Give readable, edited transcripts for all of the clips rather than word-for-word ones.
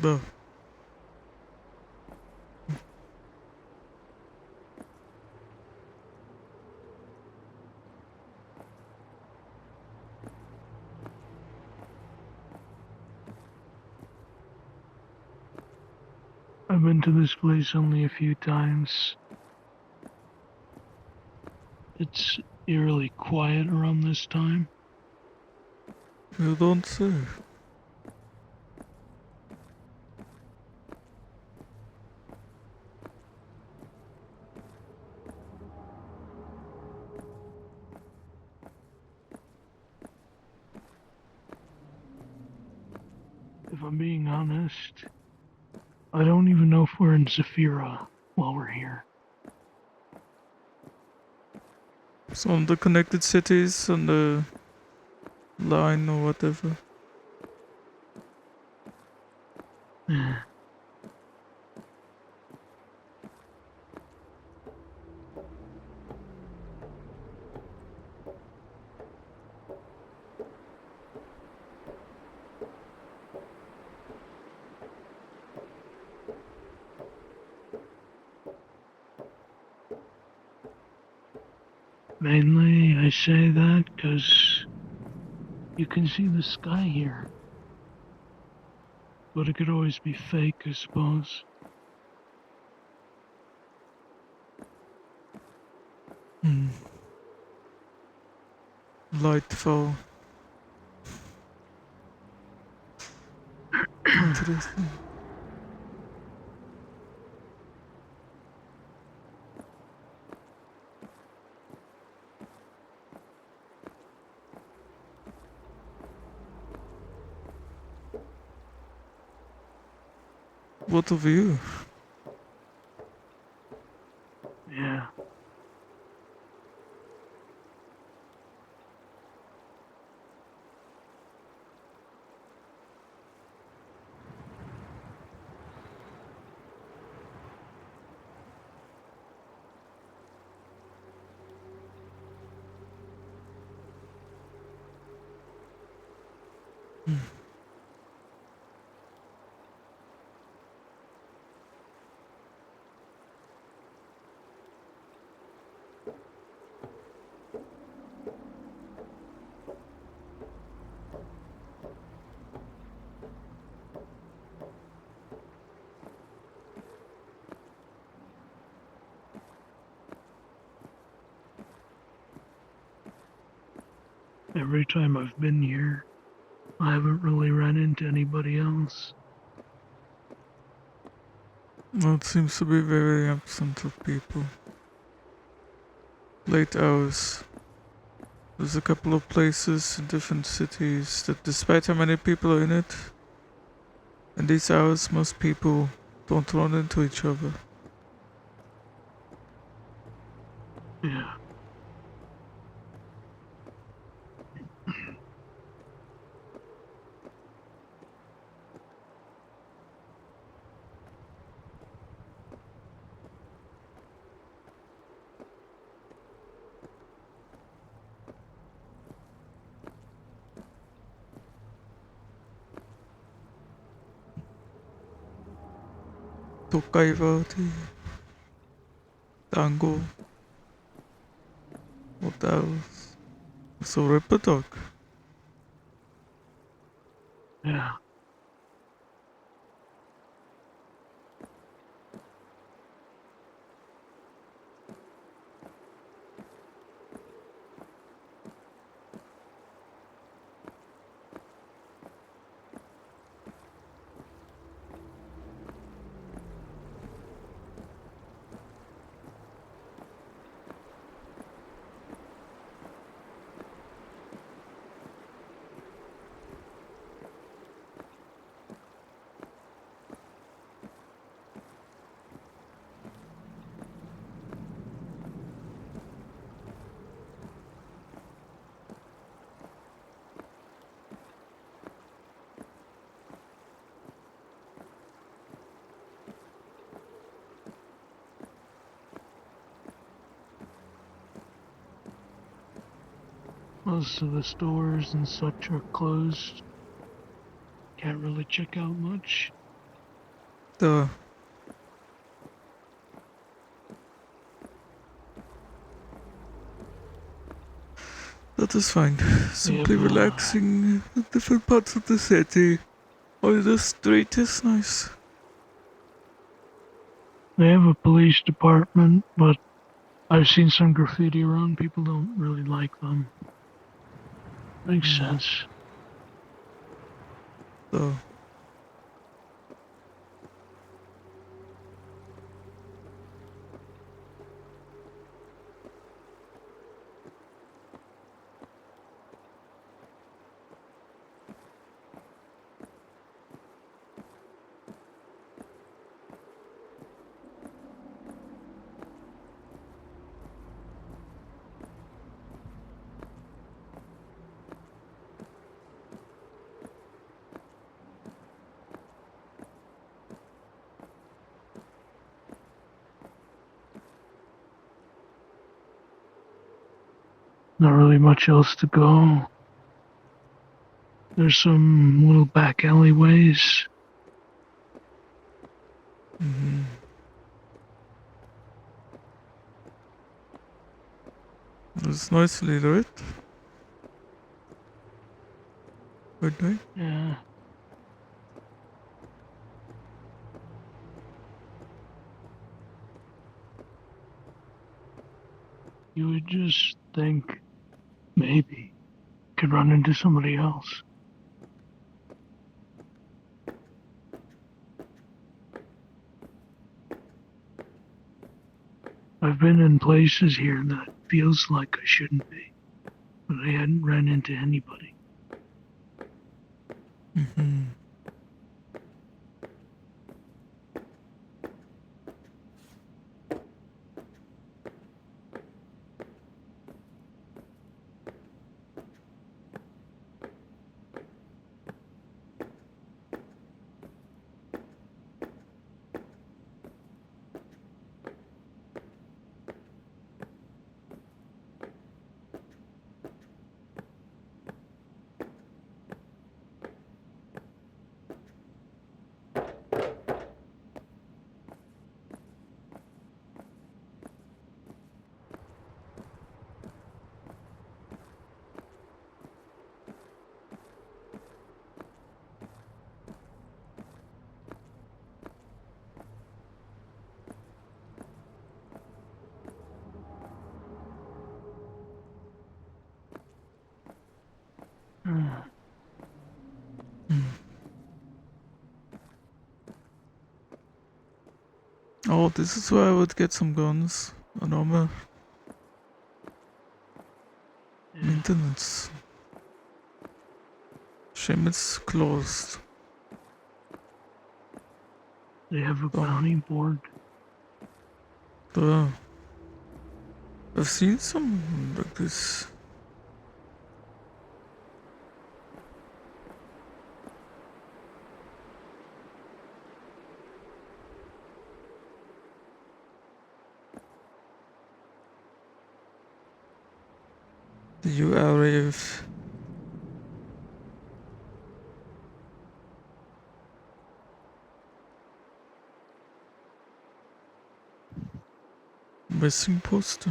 No. I've been to this place only a few times. It's eerily quiet around this time. You don't say. If I'm being honest, I don't even know if we're in Zafira while we're here. Some of the connected cities on the line or whatever. Mainly, I say that because you can see the sky here. But it could always be fake, I suppose. Hmm. Lightfall. Interesting. What a view. Yeah. Every time I've been here, I haven't really run into anybody else. Well, it seems to be very absent of people. Late hours. There's a couple of places in different cities that, despite how many people are in these hours, most people don't run into each other. Yeah. Tokaivati, Tango, what else? So Ripatok. Yeah. Most of the stores and such are closed. Can't really check out much. The that is fine. They Simply have relaxing in different parts of the city. Or the street is nice. a police department, but I've seen some graffiti around. People don't really like them. Makes sense. So Not really much else to go. There's some little back alleyways. it's nicely lit. Good night. Yeah. You would just think maybe could run into somebody else. I've been in places here that feels like I shouldn't be, but I hadn't run into anybody. Oh, this is where I would get some guns and armor. Yeah. Maintenance. Shame it's closed. They have a bounty board. The I've seen some like this. The URF. Missing poster.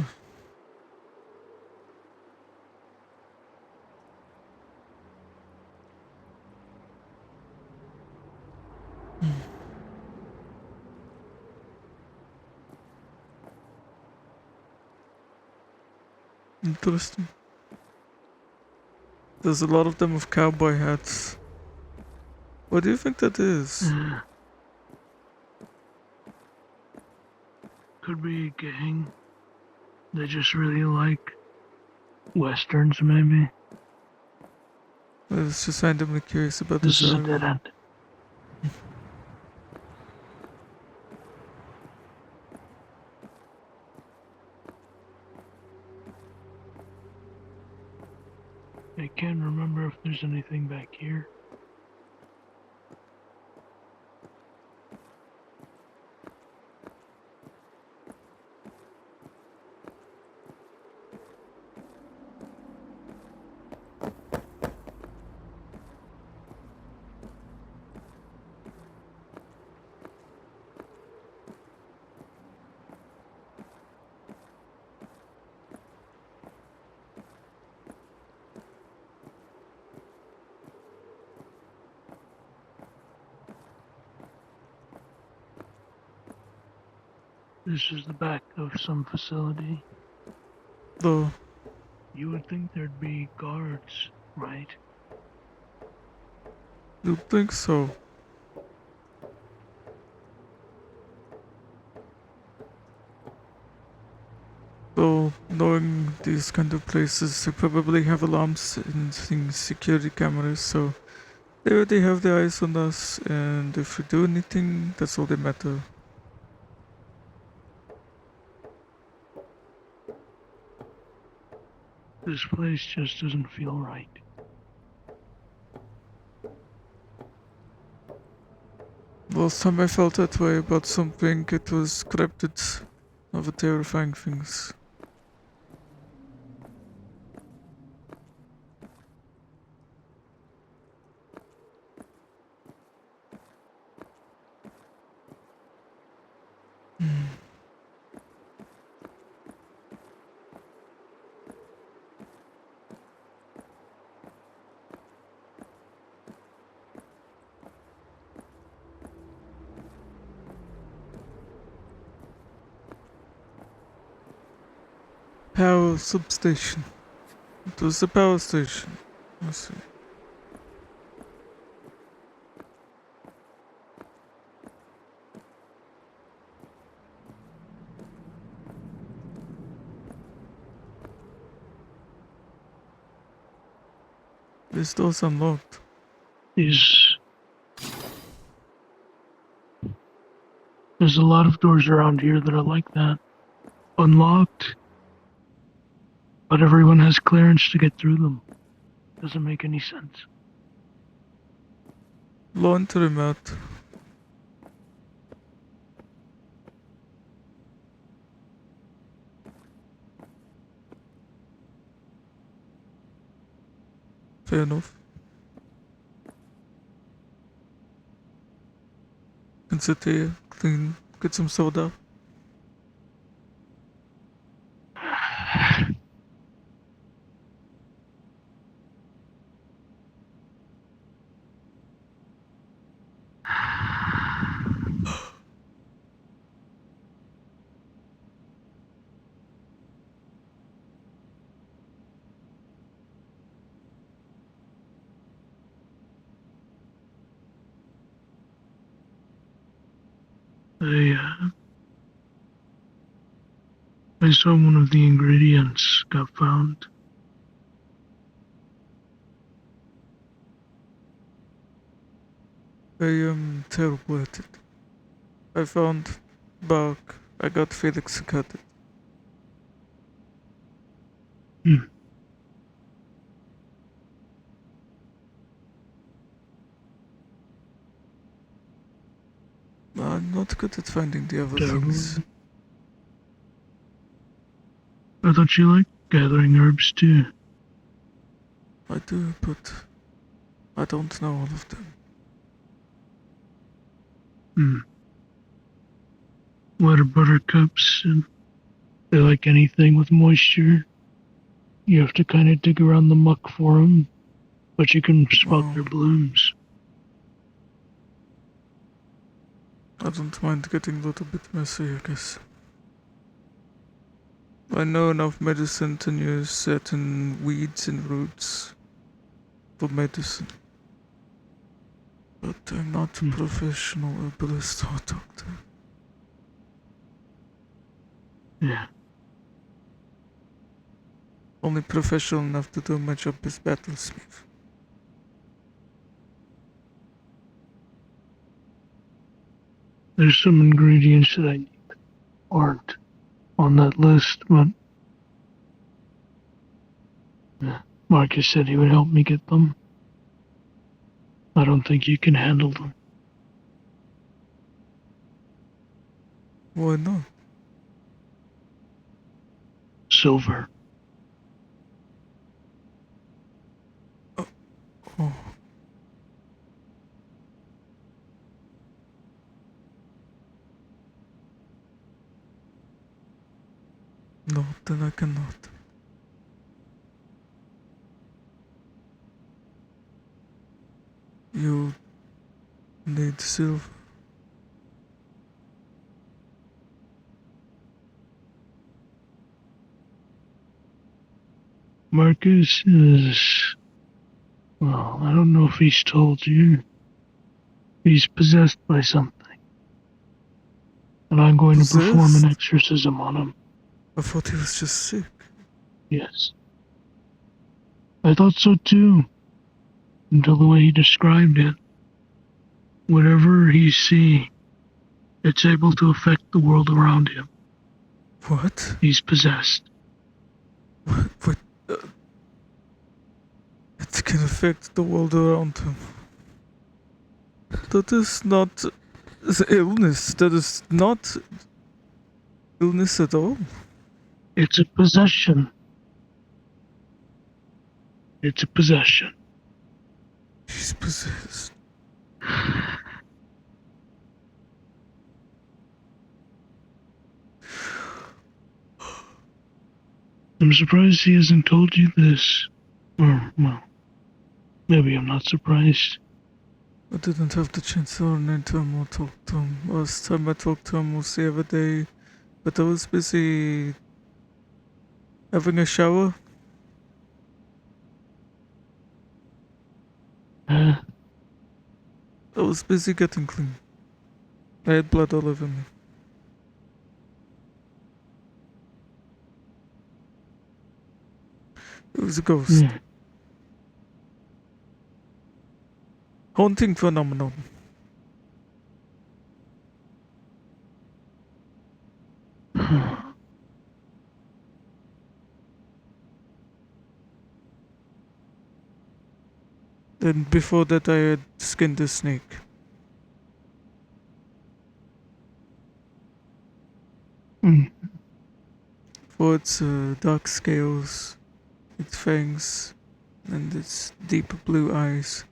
Interesting. There's a lot of them with cowboy hats. What do you think that is? Could be a gang. They just really like westerns, maybe. I was just randomly curious about This this is a area. dead end. I can't remember if there's anything back here. This is the back of some facility. Though, You would think there'd be guards, right? you'd think so. Though, knowing these kind of places, they probably have alarms and things, security cameras, so they already have their eyes on us, and if we do anything, that's all that matter. This place just doesn't feel right. Last time I felt that way about something, it was cryptids of terrifying things. Power substation. It was the power station. I see. This door's unlocked. There's a lot of doors around here that are like that. Unlocked, but everyone has clearance to get through them. Doesn't make any sense. Laundry mat. Fair enough. Can sit here, clean, get some soda. I, I saw one of the ingredients got found. I am terrible at it. I found bark. I got Felix to cut it. Hmm. I'm not good at finding the other Terrible. things. I thought you liked gathering herbs too. I do, but I don't know all of them. Hmm. Water buttercups, and they like anything with moisture. You have to kind of dig around the muck for them, but you can spot Well, their blooms. I don't mind getting a little bit messy, I guess. I know enough medicine to use certain weeds and roots for medicine. But I'm not a Hmm. professional herbalist or doctor. Yeah. Only professional enough to do my job is battlesmith. There's some ingredients that I need aren't on that list, but yeah. Marcus said he would help me get them. I don't think you can handle them. Why not? Silver. Oh, no, then I cannot. You need silver. Marcus is. Well, I don't know if he's told you. He's possessed by something. And I'm going to perform an Possessed? exorcism on him. I thought he was just sick. Yes. I thought so too. Until the way he described it. Whatever he sees, it's able to affect the world around him. What? He's possessed. What? It can affect the world around him. That is not illness. That is not illness at all. It's a possession. It's a possession. He's possessed. I'm surprised he hasn't told you this. Or, well, maybe I'm not surprised. I didn't have the chance to run into him or talk to him. Last time I talked to him was the other day, but I was busy having a shower. Uh, I was busy getting clean. I had blood all over me. It was a ghost. yeah. Haunting phenomenon. And before that I had skinned a snake. Mm. For its dark scales, its fangs, and its deep blue eyes.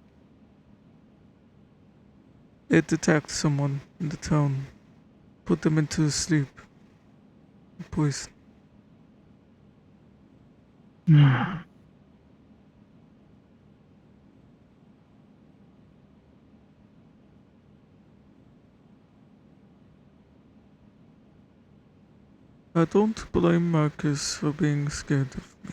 It attacked someone in the town, put them into sleep, poison. I don't blame Marcus for being scared of me.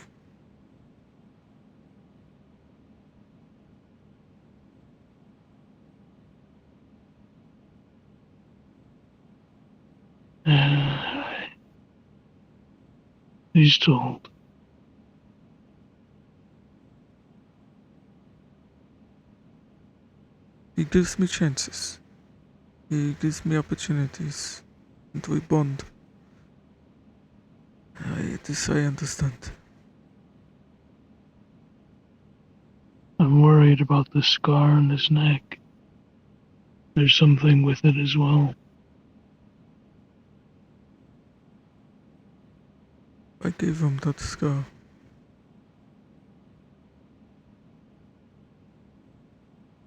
He's told. He gives me chances. He gives me opportunities. And we bond. This I understand. I'm worried about the scar on his neck. There's something with it as well. I gave him that scar.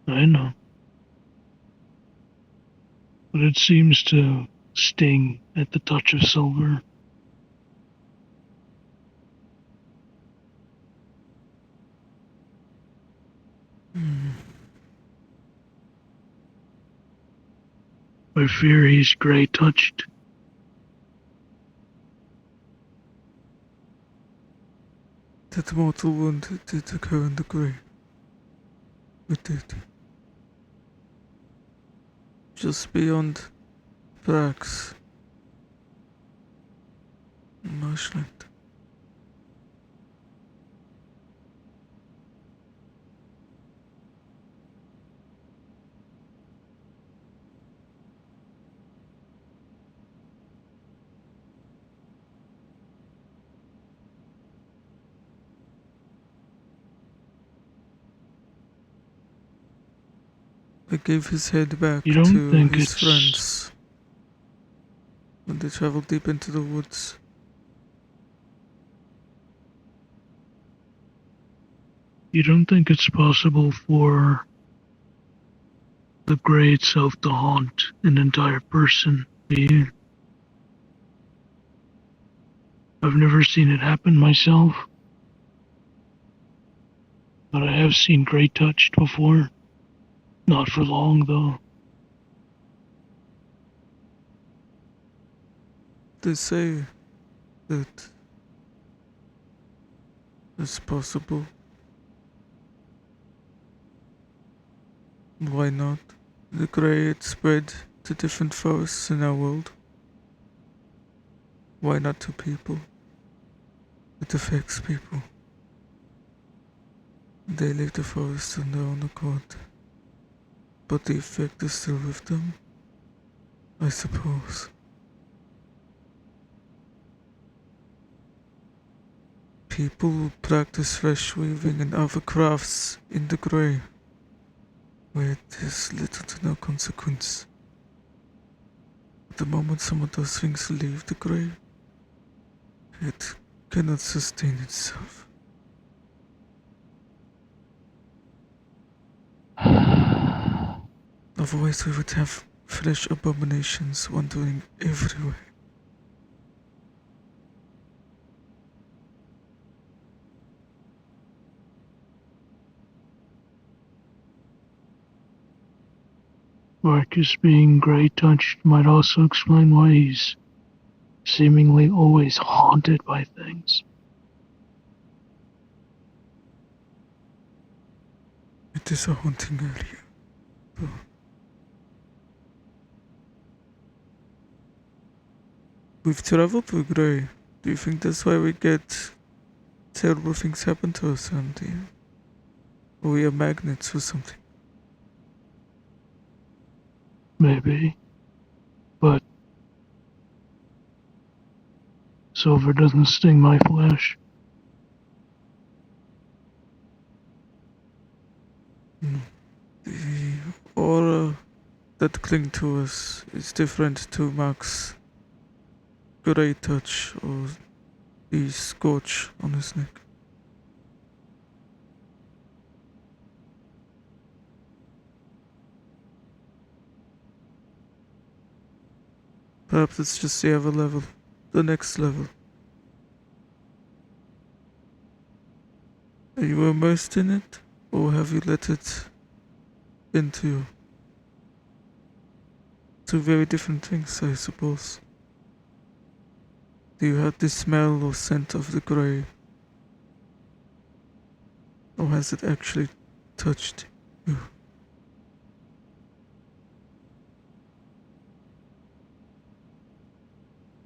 I know. But it seems to sting at the touch of silver. Hmm. I fear he's grey touched. That mortal wound did occur in the grave. It did. Just beyond Brax. Marshland. I gave his head back You don't to think his it's. friends when they traveled deep into the woods. You don't think it's possible for the grey itself to haunt an entire person, do you? I've never seen it happen myself, but I have seen grey touched before. Not for long, though. They say that It's possible. Why not? The grey had spread to different forests in our world. Why not to people? It affects people. They leave the forest on their own accord. But the effect is still with them, I suppose. People who practice fresh weaving and other crafts in the grey, where there's little to no consequence. At the moment some of those things leave the grey, it cannot sustain itself. Otherwise we would have fresh abominations wandering everywhere. Marcus being grey touched might also explain why he's seemingly always haunted by things. It is a haunting area, though. We've traveled through grey. Do you think that's why we get terrible things happen to us around here? Or we are magnets or something? Maybe. But silver doesn't sting my flesh. The aura that cling to us is different to Max grey touch or the scorch on his neck. Perhaps it's just the other level, the next level. Are you immersed in it, or have you let it into you? Two very different things, I suppose. Do you have the smell or scent of the grey? Or has it actually touched you?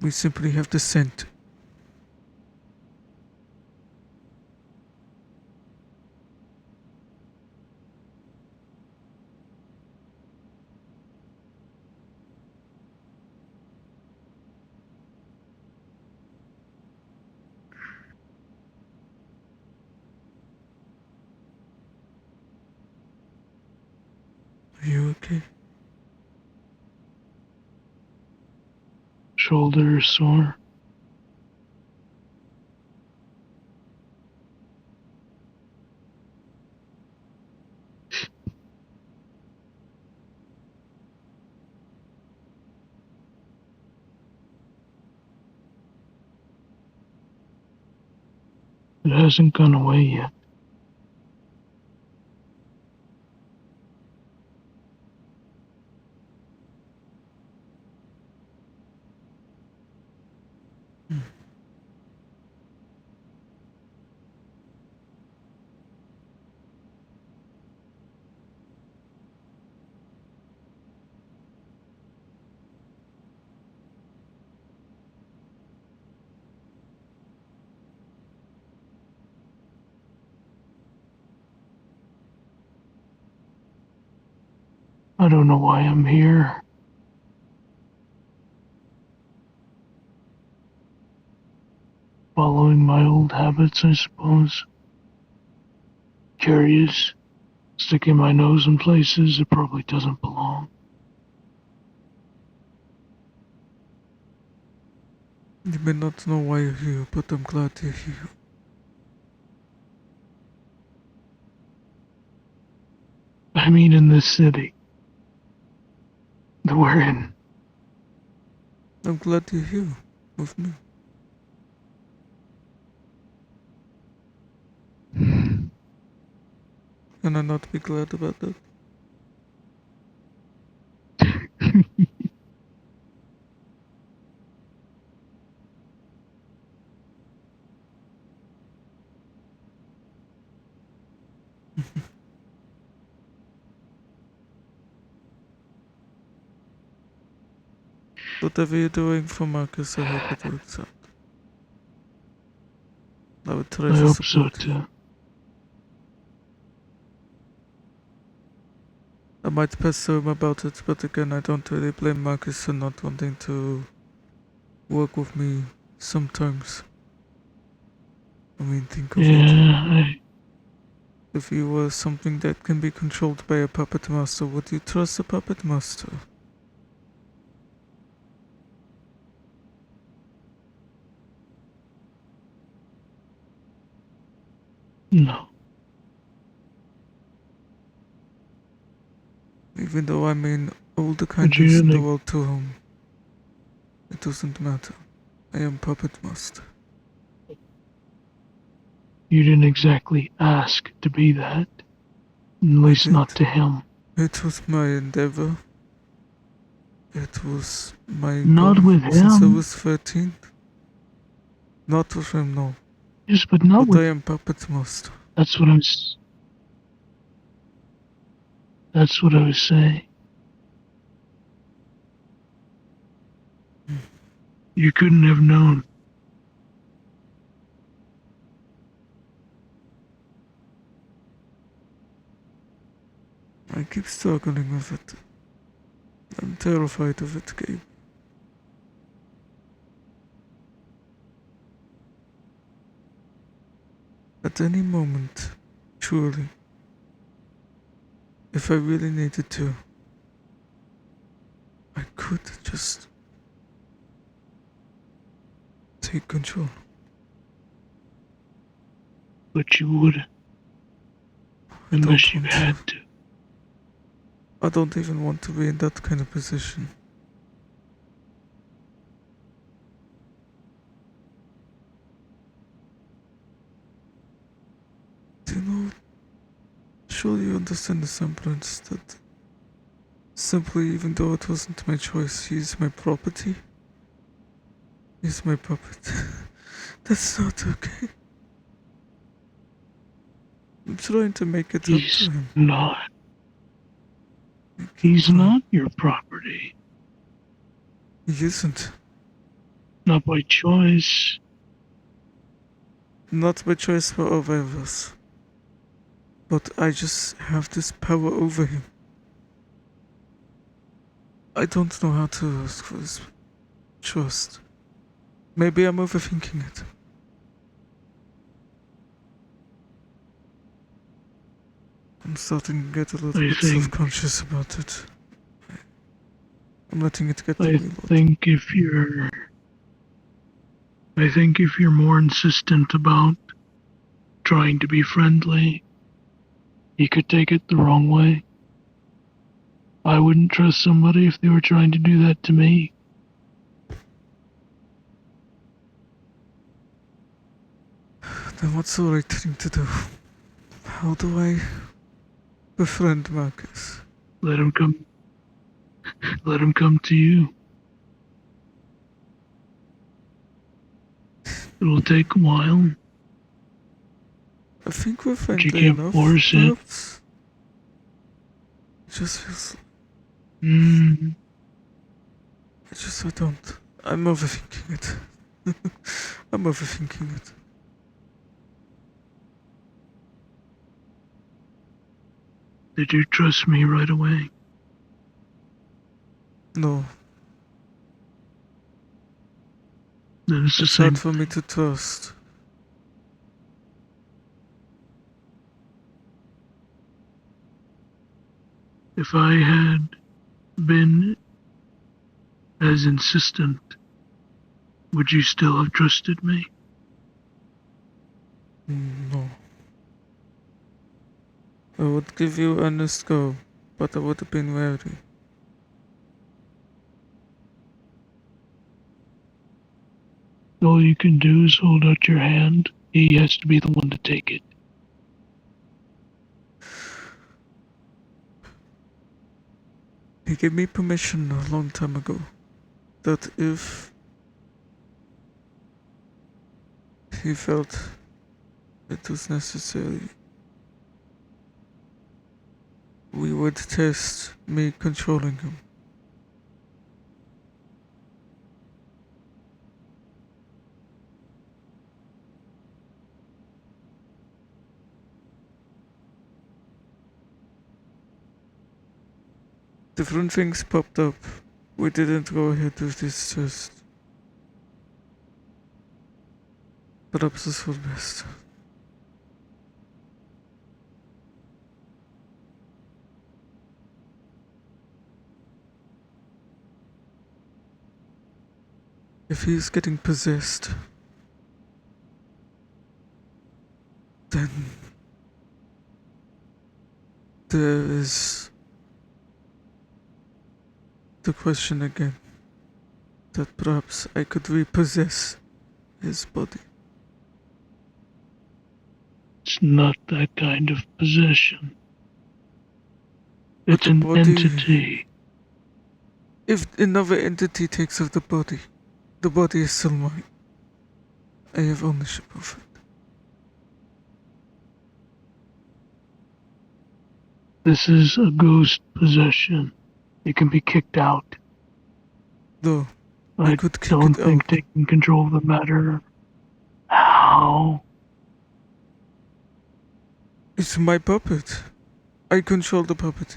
We simply have the scent. Are you okay? Shoulder sore. It hasn't gone away yet. I don't know why I'm here. Following my old habits, I suppose. Curious. Sticking my nose in places it probably doesn't belong. You may not know why you're here, but I'm glad you're here. I mean, in this city that we're in. I'm glad you're here with me. Can I not be glad about that? Whatever you're doing for Marcus, I hope it works out. I would try I to hope so support you. too. I might pester him about it, but again, I don't really blame Marcus for not wanting to work with me sometimes. I mean, think of it. Yeah, If you were something that can be controlled by a puppet master, would you trust a puppet master? no. Even though I mean all the But you kindness in the didn't, world to him, it doesn't matter. I am puppet master. you didn't exactly ask to be that. At I least did. not to him. It was my endeavor. It was my Not goal with since I him. was 13. Not with him, no. Yes, but not But I with. am puppet master. That's what I was. That's what I was saying. You couldn't have known. I keep struggling with it. I'm terrified of it, Gabe. At any moment, truly, if I really needed to, I could just take control. But you would, I don't unless you want to. had to. I don't even want to be in that kind of position. Do you know, surely you understand the semblance that simply, even though it wasn't my choice, he's my property? He's my puppet. That's not okay. I'm trying to make it up to He's him. not. I keep He's trying. not your property. He isn't. Not by choice. Not by choice for either of us. But I just have this power over him. I don't know how to ask for his trust. Maybe I'm overthinking it. I'm starting to get a little I bit think. self-conscious about it. I'm letting it get to I me a lot. think if you're. I think if you're more insistent about trying to be friendly, he could take it the wrong way. I wouldn't trust somebody if they were trying to do that to me. Then what's the right thing to do? How do I befriend Marcus? Let him come. Let him come to you. It'll take a while, I think we're but you friendly can't enough, force it. perhaps. It just feels. Mm, I don't. I'm overthinking it. I'm overthinking it. did you trust me right away? No, Then it's the it's hard same. for me to trust. If I had been as insistent, would you still have trusted me? No. I would give you honest go, but I would have been wary. All you can do is hold out your hand. He has to be the one to take it. He gave me permission a long time ago that if he felt it was necessary, we would test me controlling him. different things popped up. We didn't go ahead with this test. Perhaps this was best. If he's getting possessed, then there is the question again that perhaps I could repossess his body. It's not that kind of possession. But It's the an body- entity. If another entity takes over the body is still mine. I have ownership of it. This is a ghost possession. It can be kicked out. Though, I could kick don't it think out. taking control of the matter. How? It's my puppet. I control the puppet.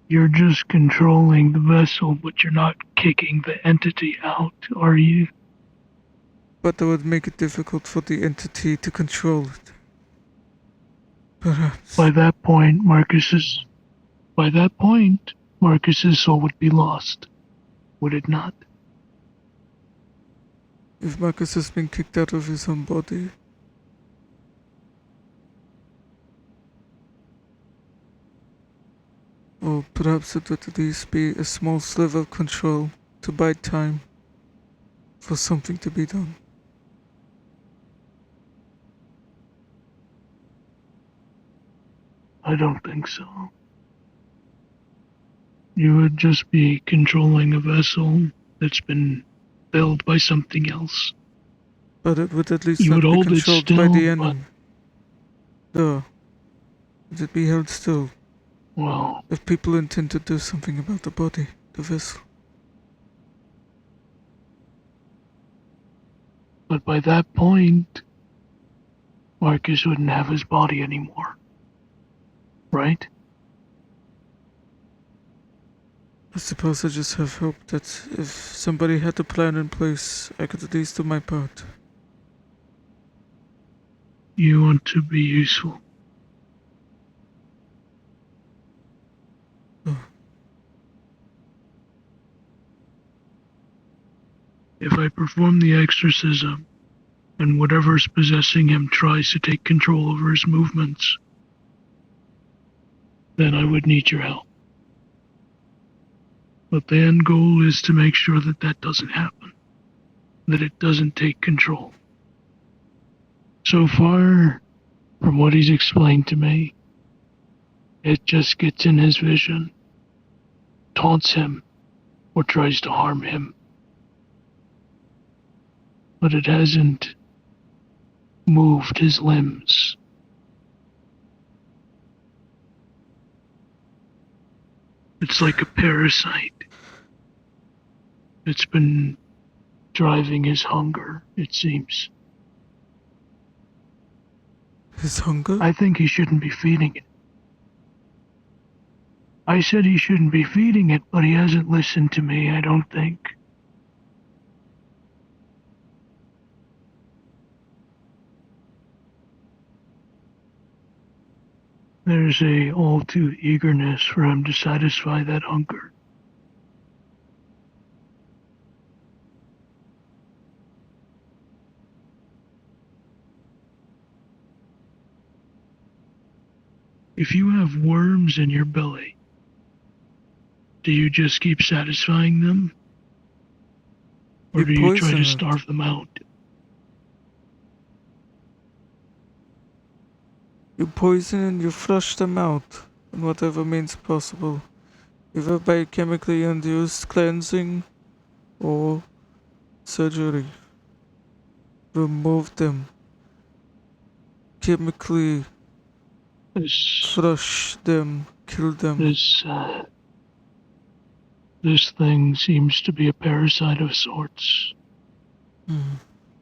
You're just controlling the vessel, but you're not kicking the entity out, are you? But that would make it difficult for the entity to control it. Perhaps. By that point, Marcus's soul would be lost, would it not? If Marcus has been kicked out of his own body, or perhaps it would at least be a small sliver of control to buy time for something to be done. I don't think so. You would just be controlling a vessel that's been filled by something else. But it would at least You not would be hold it controlled by still, the but- enemy. Would it be held still Well, if people intend to do something about the body, the vessel? but by that point, Marcus wouldn't have his body anymore. Right? I suppose I just have hope that if somebody had a plan in place, I could at least do my part. You want to be useful. Oh. If I perform the exorcism, and whatever's possessing him tries to take control over his movements, then I would need your help. But the end goal is to make sure that that doesn't happen, that it doesn't take control. So far, from what he's explained to me, it just gets in his vision, taunts him, or tries to harm him. But it hasn't moved his limbs. It's like a parasite. It's been driving his hunger, it seems. His hunger? I think he shouldn't be feeding it. I said he shouldn't be feeding it, but he hasn't listened to me, I don't think. There's a all too eagerness for him to satisfy that hunger. If you have worms in your belly, do you just keep satisfying them? Or You do you try poison to it. starve them out? You poison and you flush them out in whatever means possible, either by chemically induced cleansing or surgery. Remove them. Chemically This flush them, kill them. This thing seems to be a parasite of sorts, Hmm.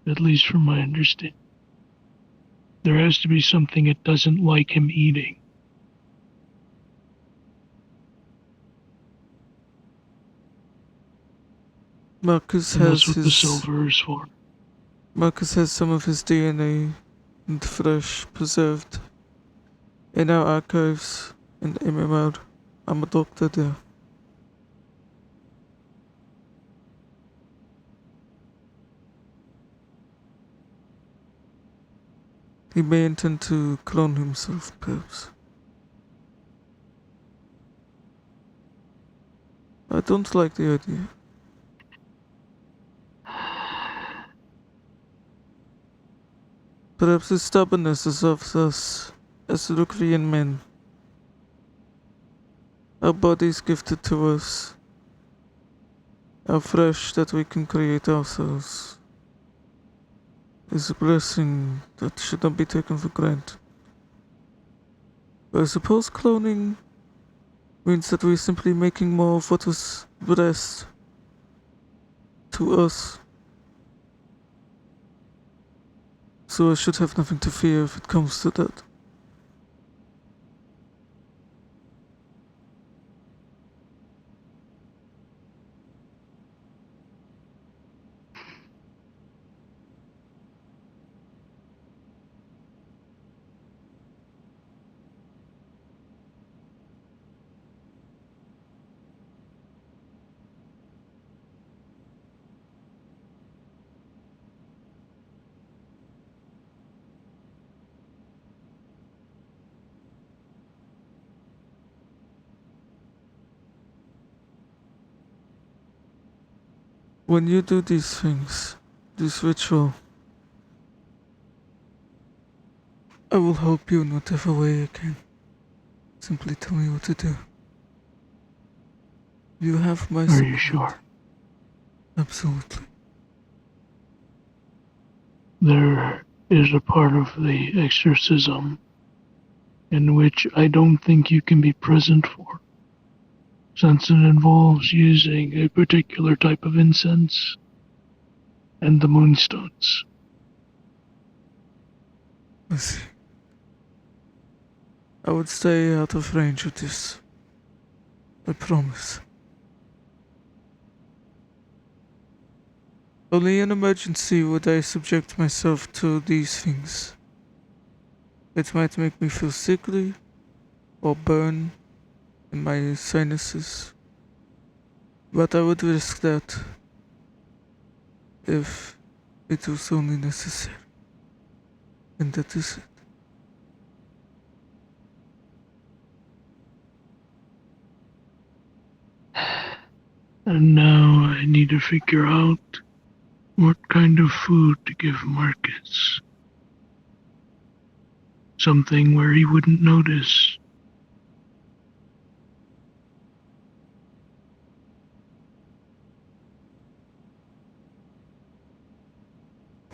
at least from my understanding. There has to be something it doesn't like him eating. Marcus And that's has what the his silver is for. Marcus has some of his DNA and flesh preserved in our archives in MMR. I'm a doctor there. He may intend to clone himself, perhaps. I don't like the idea. Perhaps his stubbornness is of us as Lukrian men. Our bodies gifted to us, our flesh that we can create ourselves, is a blessing that should not be taken for granted. But I suppose cloning means that we're simply making more of what was blessed to us. So I should have nothing to fear if it comes to that. When you do these things, this ritual, I will help you in whatever way I can. Simply tell me what to do. You have my Are support. you sure? Absolutely. There is a part of the exorcism in which I don't think you can be present for, since it involves using a particular type of incense and the moonstones. I see. I would stay out of range of this. I promise. Only in emergency would I subject myself to these things. It might make me feel sickly or burn in my sinuses. But I would risk that if it was only necessary. And that is it. And now I need to figure out what kind of food to give Marcus. Something where he wouldn't notice.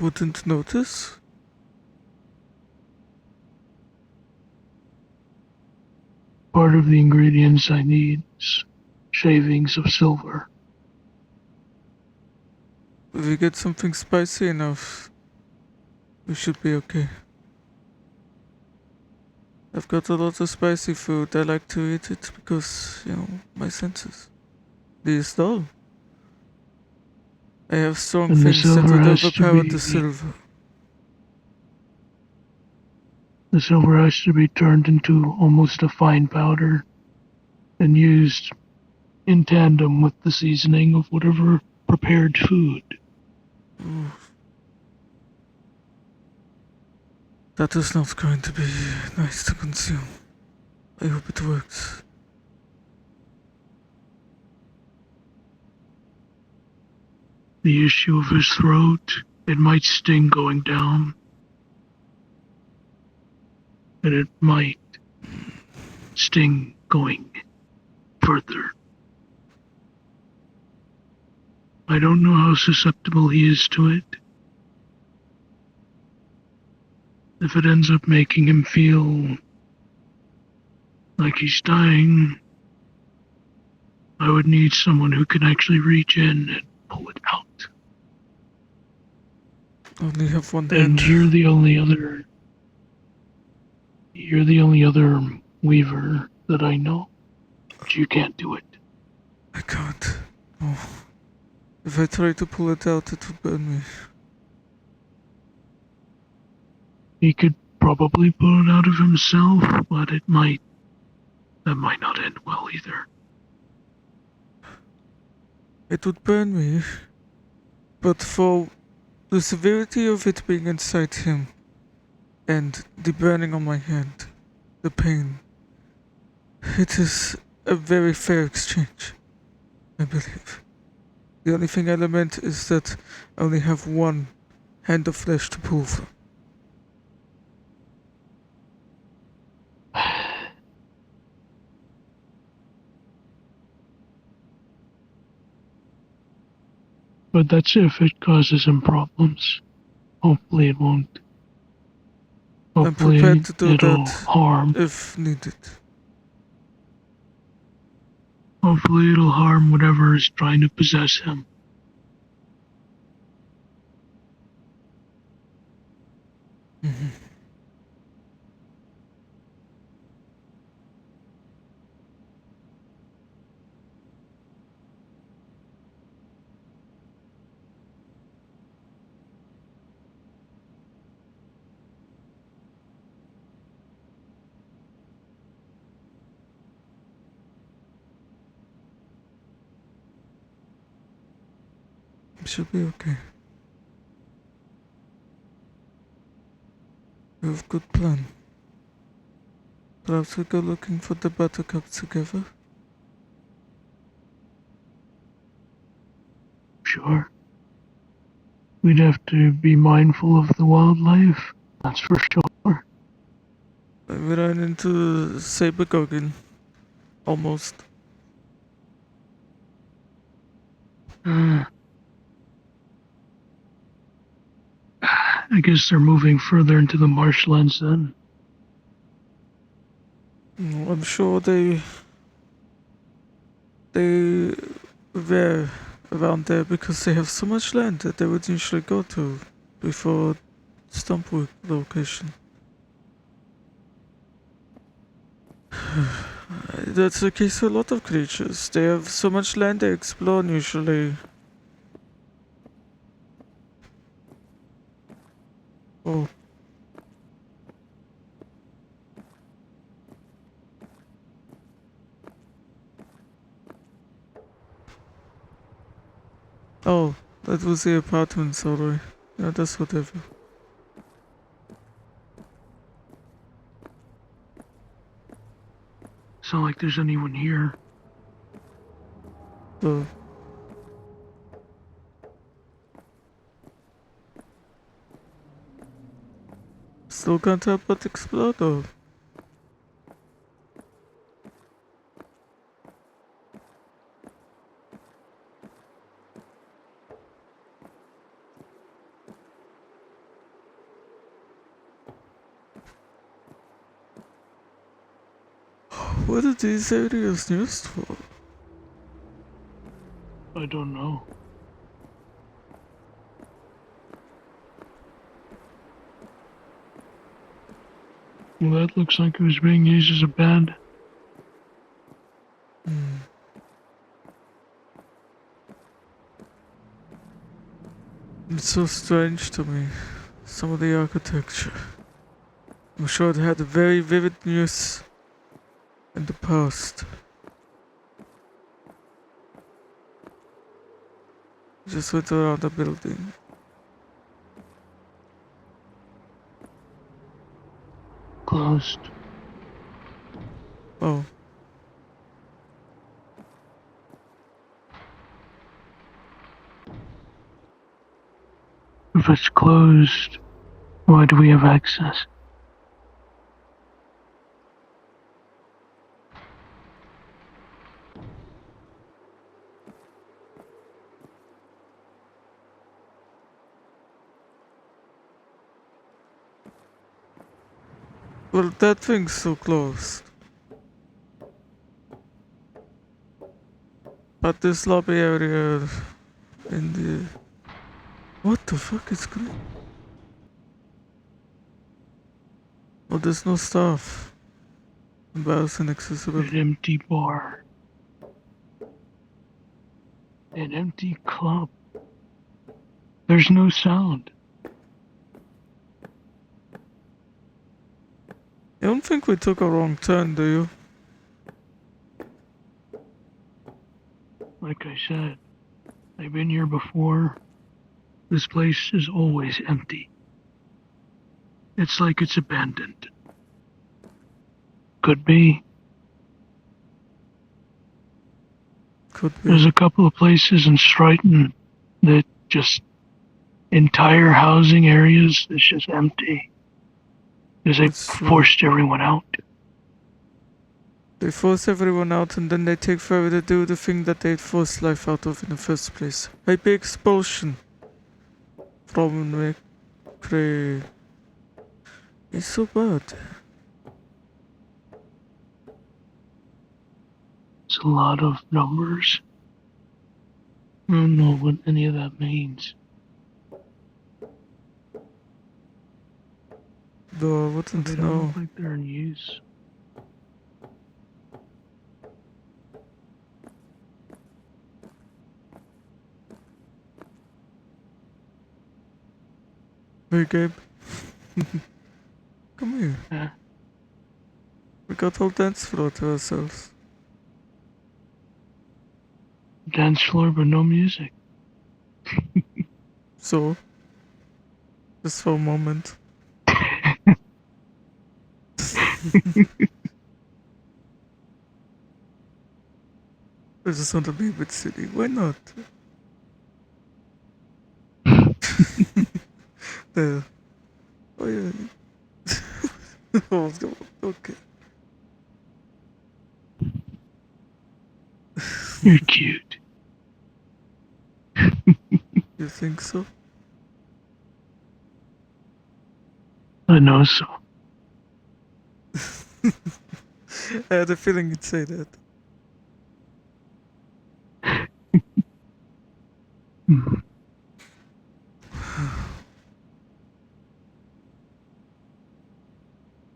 Wouldn't notice? Part of the ingredients I need is shavings of silver. If we get something spicy enough, we should be okay. I've got a lot of spicy food. I like to eat it because, my senses. These dull. I have strong And the things that silver would has to overpower the be silver. the silver has to be turned into almost a fine powder and used in tandem with the seasoning of whatever prepared food. Ooh. That is not going to be nice to consume. I hope it works. The issue of his throat, it might sting going down. And it might sting going further. I don't know how susceptible he is to it. If it ends up making him feel like he's dying, I would need someone who can actually reach in and pull it out. Only have one And hand. you're the only other weaver that I know. But you can't do it. I can't. Oh. If I try to pull it out, it would burn me. He could probably pull it out of himself, but that might not end well either. It would burn me, but for the severity of it being inside him, and the burning on my hand, the pain, it is a very fair exchange, I believe. The only thing I lament is that I only have one hand of flesh to pull from. But that's if it causes him problems. Hopefully it won't. I'm prepared Hopefully to do it'll that harm. if needed. Hopefully it'll harm whatever is trying to possess him. Mhm. It should be okay. We have a good plan. Perhaps we go looking for the buttercup together? Sure. We'd have to be mindful of the wildlife, that's for sure. We ran into Saber Gorgon. Almost. I guess they're moving further into the marshlands then. I'm sure they were around there because they have so much land that they would usually go to before Stumpwood location. That's the case for a lot of creatures. They have so much land they explore usually. Oh. Oh, that was the apartment, sorry. Yeah, that's whatever. It's not like there's anyone here. So, still can't help but explore though. What are these areas used for? I don't know. Well, that looks like it was being used as a bed. Hmm. It's so strange to me. Some of the architecture. I'm sure it had a very vivid use in the past. Just went around the building. Closed. Oh, If it's closed, why do we have access? well, that thing's so closed. But this lobby area in the... What the fuck is going on? Oh, there's no staff. Embarrassing accessible. An empty bar. An empty club. There's no sound. You don't think we took a wrong turn, do you? Like I said, I've been here before. This place is always empty. It's like it's abandoned. Could be. Could be. There's a couple of places in Stryton that just entire housing areas that's just empty. Because they That's true. forced everyone out. They force everyone out and then they take forever to do the thing that they forced life out of in the first place. Maybe expulsion. From McCray. It's so bad. It's a lot of numbers. I don't know what any of that means. Though I wouldn't They don't know. look like they're in use. Hey Gabe. Come here. Yeah. We got whole dance floor to ourselves. Dance floor, but no music. So, just for a moment. I just want to be with City. Why not? There. Oh yeah. Oh, okay. You're cute. You think so? I know so. I had a feeling you'd say that.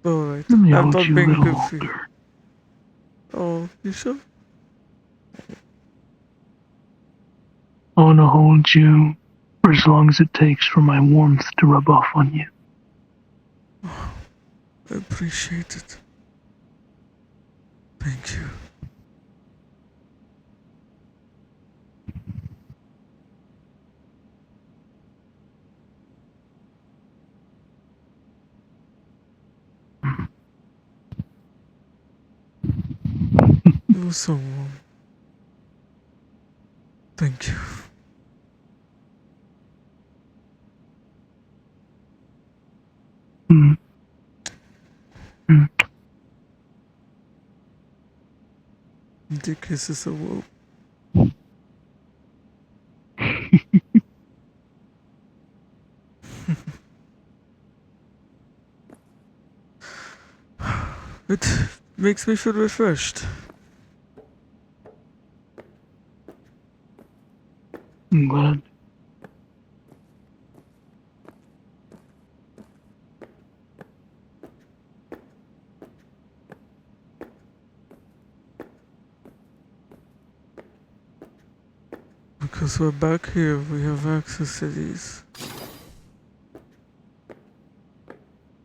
Alright, Let me I'm hold not you a being little goofy. longer. Oh, you sure? I want to hold you for as long as it takes for my warmth to rub off on you. I appreciate it. Thank you. It was so warm. Thank you. Mm. Mm. The kisses are warm. It makes me feel refreshed. I'm glad. Because we're back here, we have access to these.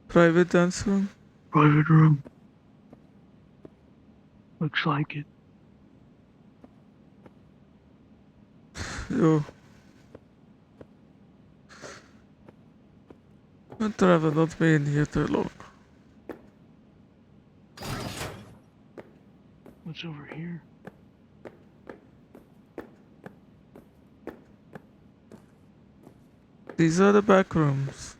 Private dance room? Private room. Looks like it. Yo. I'd rather not be in here too long. What's over here? These are the back rooms.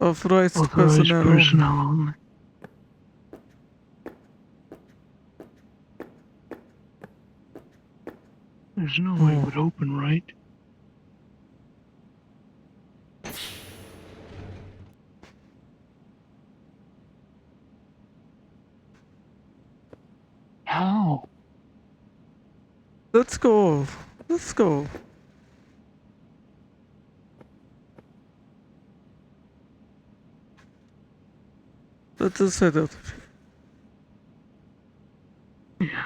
Authorized Authorized personnel personnel only. only. There's no way it would open, right? How? Let's go. Let's go. Let us head out. Yeah.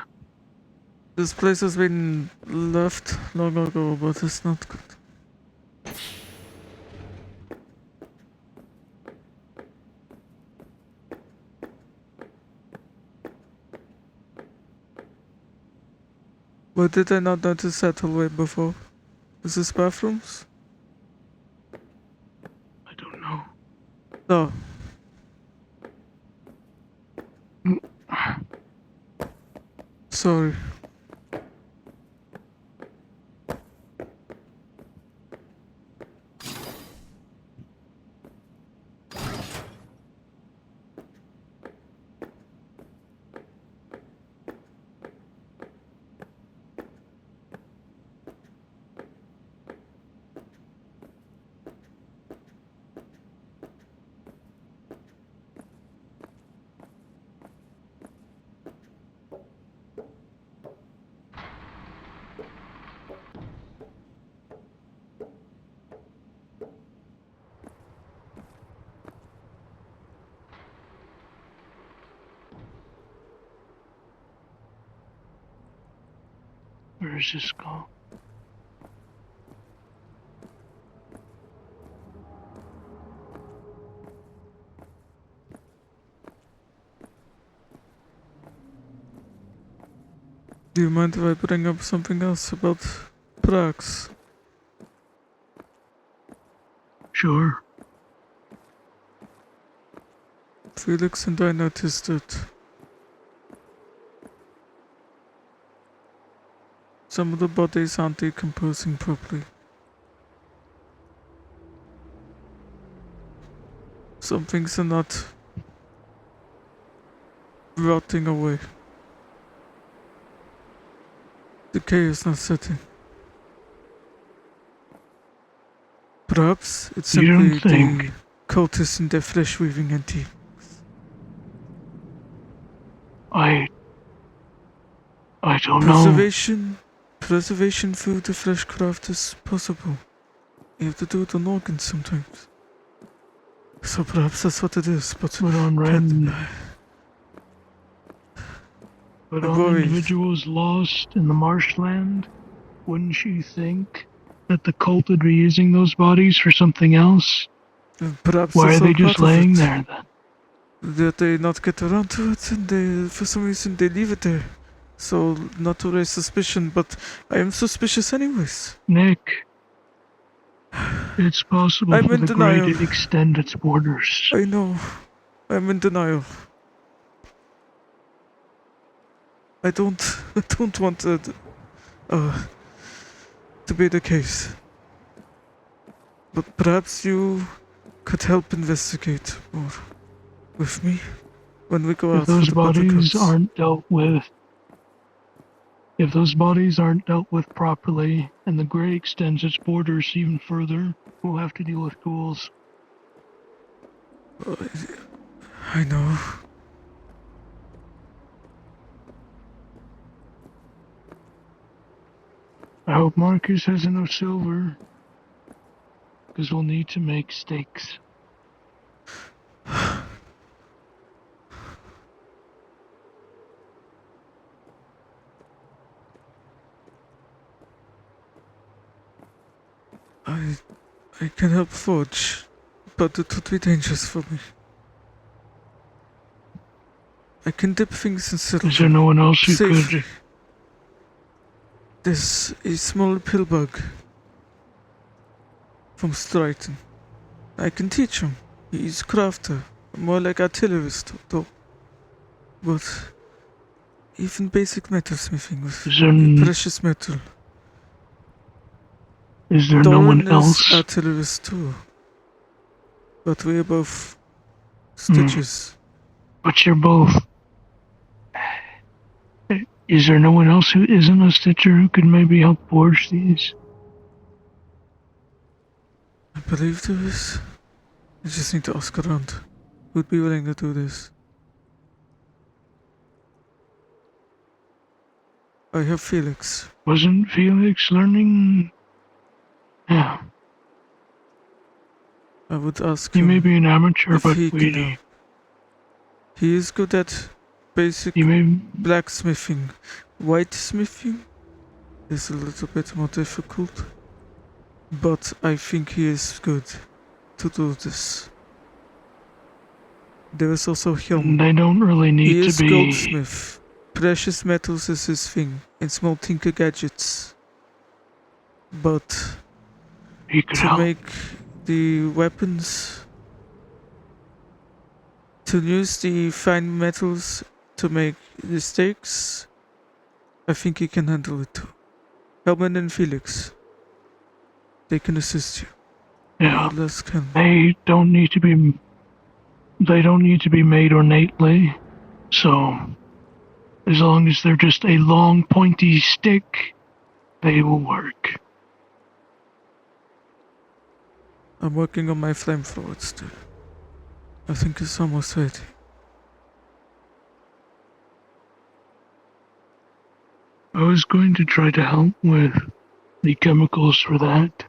This place has been left long ago, but it's not good. Why did I not notice that hallway before? Is this bathrooms? I don't know. No. Sorry. Where is this go? Do you mind if I bring up something else about Prax? Sure. Felix and I noticed that some of the bodies aren't decomposing properly. Some things are not rotting away. Decay is not setting. Perhaps it's You simply don't think? the cultists in their flesh weaving anti. I don't know. Preservation through the flesh craft is possible. You have to do it on organs sometimes. So perhaps that's what it is, but But on I worry. individuals lost in the marshland, wouldn't you think that the cult would be using those bodies for something else? Perhaps Why that's are they all just part of laying it. there then? That they not get around to it, and for some reason they leave it there. So not to raise suspicion, but I am suspicious anyways. Nick, it's possible I'm for in the Grey denial. to extend its borders. I know. I'm in denial. I don't want it to be the case. But perhaps you could help investigate more with me when we go If out for those the public bodies goods. aren't dealt with, if those bodies aren't dealt with properly, and the Grey extends its borders even further, we'll have to deal with ghouls. I know. I hope Marcus has enough silver, because we'll need to make stakes. I can help forge, but it would be dangerous for me. I can dip things in silver Is there no one else who safely. could? There's a small pill bug from Stryton. I can teach him. He's crafter, more like artillerist though. But even basic metalsmithing with Is there, precious metal. is there no one Doran is else? artillerist too. But we're both Hmm. stitches. But you're both. Is there no one else who isn't a stitcher who could maybe help forge these? I believe there is. I just need to ask around. Who'd be willing to do this? I have Felix. Wasn't Felix learning? Yeah. I would ask He him may be an amateur, if but he can help. He is good at basic You may. blacksmithing. Whitesmithing is a little bit more difficult, but I think he is good to do this. There is also Helm. They don't really He need to is be. goldsmith. Precious metals is his thing, and small tinker gadgets. But He could to help. make the weapons, to use the fine metals to make the stakes, I think he can handle it too. Helman and Felix, they can assist you. Yeah. Others can. They don't need to be. They don't need to be made ornately. So, as long as they're just a long, pointy stick, they will work. I'm working on my flamethrower still. I think it's almost ready. I was going to try to help with the chemicals for that.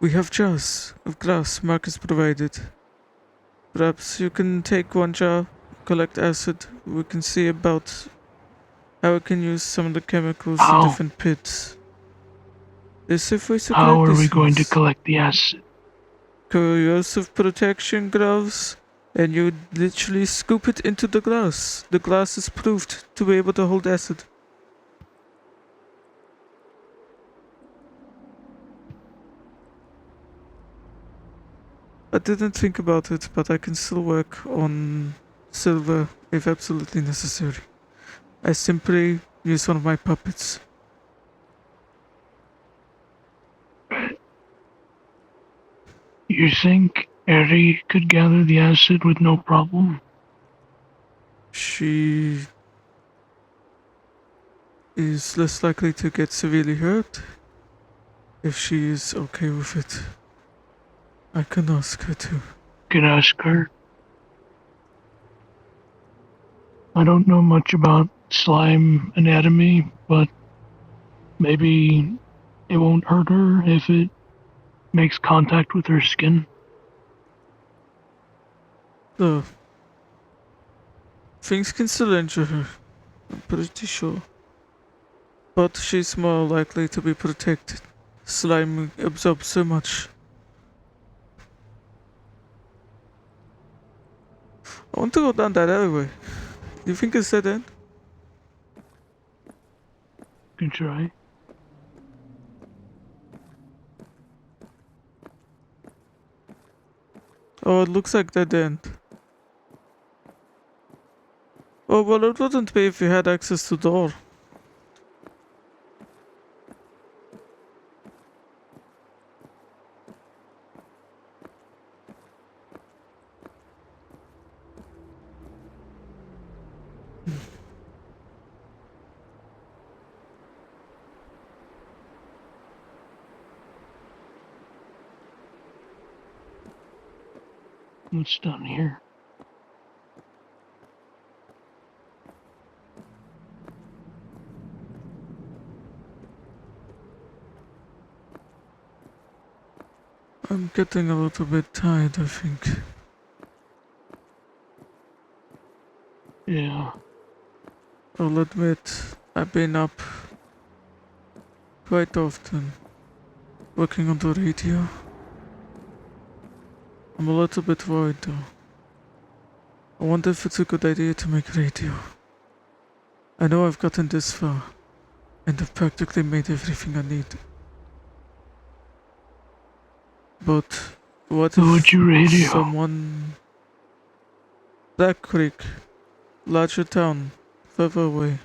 We have jars of glass Marcus provided. Perhaps you can take one jar, collect acid. We can see about how we can use some of the chemicals in How? different pits. There's safe ways to How collect are these we going to things. collect the acid? Corrosive protection gloves, and you literally scoop it into the glass. The glass is proved to be able to hold acid. I didn't think about it, but I can still work on silver if absolutely necessary. I simply use one of my puppets. You think Eri could gather the acid with no problem? She is less likely to get severely hurt if she is okay with it. I can ask her to. Can ask her. I don't know much about slime anatomy, but maybe it won't hurt her if it makes contact with her skin. Though, things can still injure her, I'm pretty sure. But she's more likely to be protected. Slime absorbs so much. I want to go down that alleyway. You think it's dead end? Can try. Oh, it looks like dead end. Oh, well, it wouldn't be if you had access to the door. What's down here? I'm getting a little bit tired, I think. Yeah. I'll admit, I've been up quite often, working on the radio. I'm a little bit worried though. I wonder if it's a good idea to make radio. I know I've gotten this far, and I've practically made everything I need. But what Who would if you radio? someone... Black Creek, larger town, further away,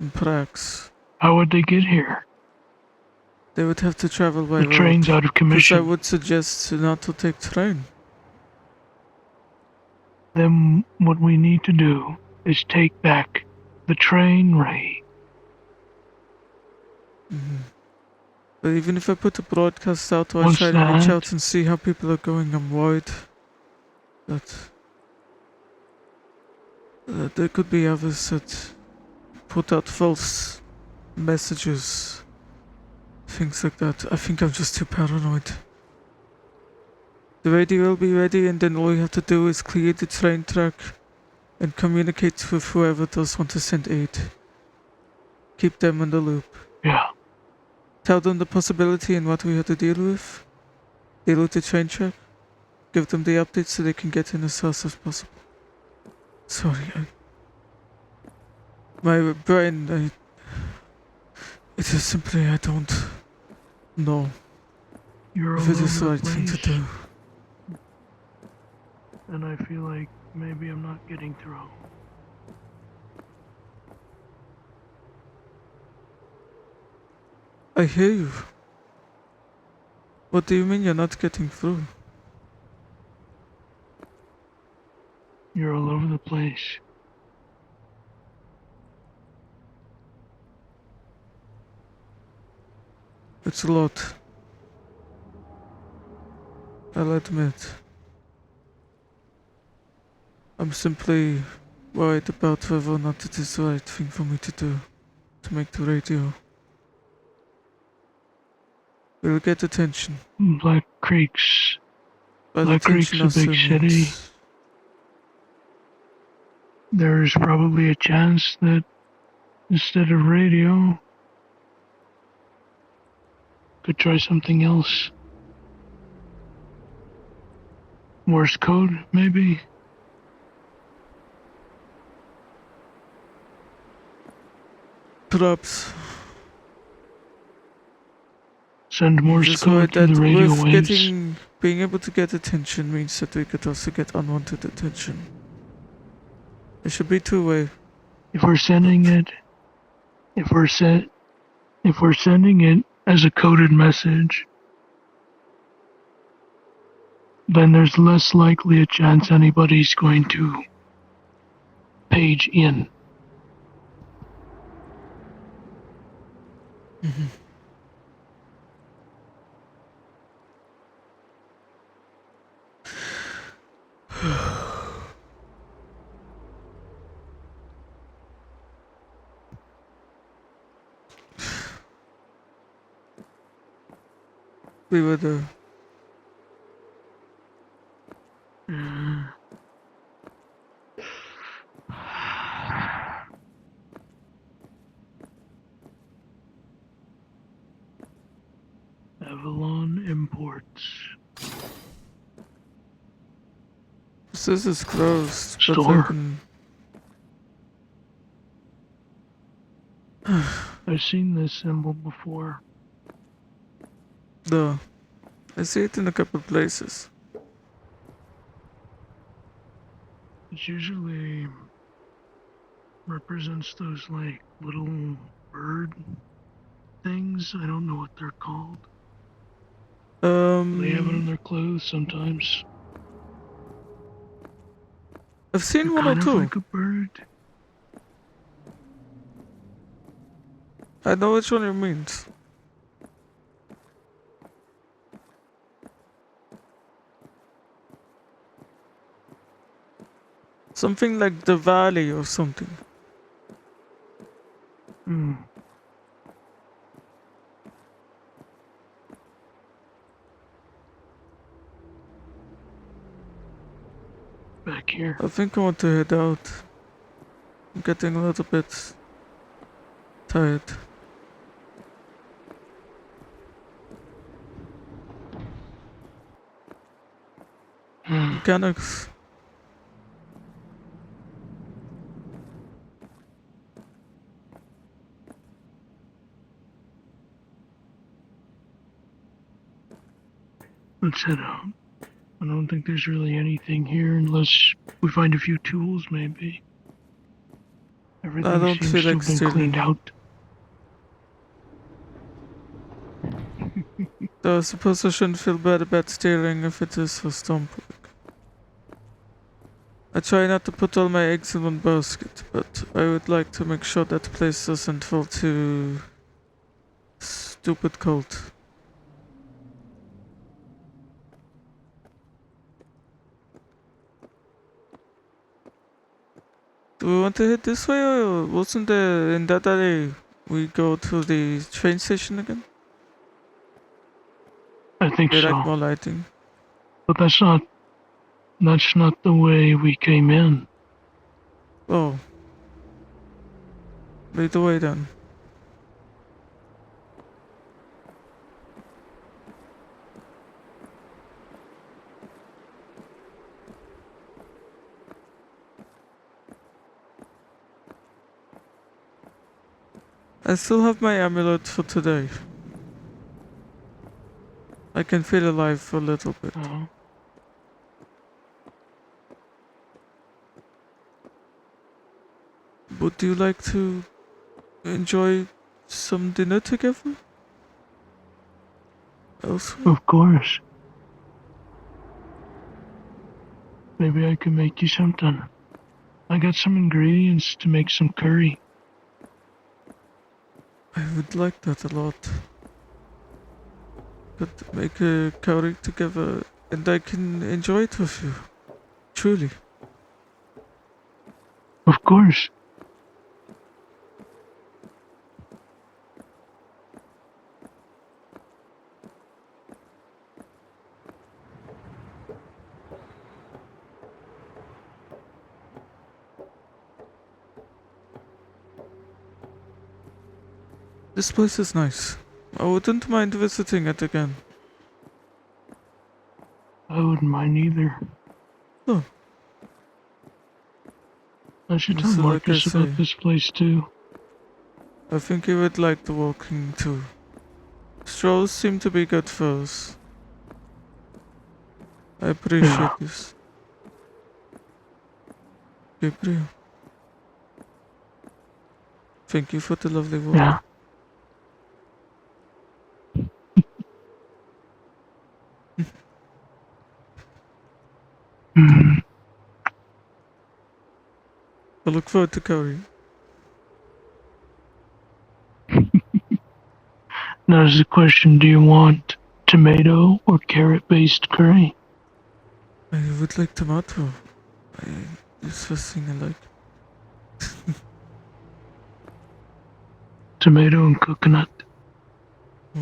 in Prax. How would they get here? They would have to travel by The road. train's out of Because I commission. would suggest not to take train. Then what we need to do is take back the train, Ray. But even if I put a broadcast out or I What's try to reach that? out and see how people are going, I'm worried that there could be others that put out false messages, things like that. I think I'm just too paranoid. The radio will be ready, and then all you have to do is clear the train track and communicate with whoever does want to send aid. Keep them in the loop. Yeah. Tell them the possibility and what we have to deal with. Deal with the train track. Give them the updates so they can get in as fast as possible. Sorry, my brain, it is simply, I don't know You're all if it is the over right the thing to place, do. and I feel like maybe I'm not getting through. I hear you. What do you mean you're not getting through? You're all over the place. It's a lot. I'll admit. I'm simply worried about whether or not it is the right thing for me to do. To make the radio. We'll get attention. Black Creek's But Black attention Creek's a big also city. means There's probably a chance that instead of radio, could try something else. Morse code, maybe? perhaps. Send Morse Just code worried through that the radio with waves. being able to get attention means that we could also get unwanted attention. It should be two-way. If we're sending it, if we're sending it as a coded message, then there's less likely a chance anybody's going to page in. We were there. Avalon Imports. This is closed, but Store. I can... I've seen this symbol before. No. I see it in a couple places. It usually represents those like little bird things. I don't know what they're called. They have it on their clothes sometimes. I've seen They're one or kind of two. like a bird. I know which one you mean. Something like the valley or something. Hmm. Back here. I think I want to head out. I'm getting a little bit tired. Mechanics. Let's head out. I don't think there's really anything here unless we find a few tools, maybe. Everything don't seems feel to like have been stealing. cleaned out. Though I suppose I shouldn't feel bad about stealing if it is for Stompwork. I try not to put all my eggs in one basket, but I would like to make sure that place doesn't fall too stupid cold. Do we want to head this way, or wasn't there in that alley we go to the train station again? I think They so. like more lighting. But that's not the way we came in. Oh. Lead the way then. I still have my amulet for today. I can feel alive for a little bit. Oh. Would you like to enjoy some dinner together? Elsewhere? Of course. Maybe I can make you something. I got some ingredients to make some curry. I would like that a lot. Could make a curry together and I can enjoy it with you. Truly. Of course. This place is nice. I wouldn't mind visiting it again. I wouldn't mind either. Oh. I should tell So like I Marcus say, about this place too. I think he would like the walking too. Strolls seem to be good for us. I appreciate Yeah. this. Gabriel. Thank you for the lovely walk. Yeah. Hmm. I look forward to curry. Now is the question, do you want tomato or carrot-based curry? I would like tomato. It's the first thing I like. Tomato and coconut. Oh.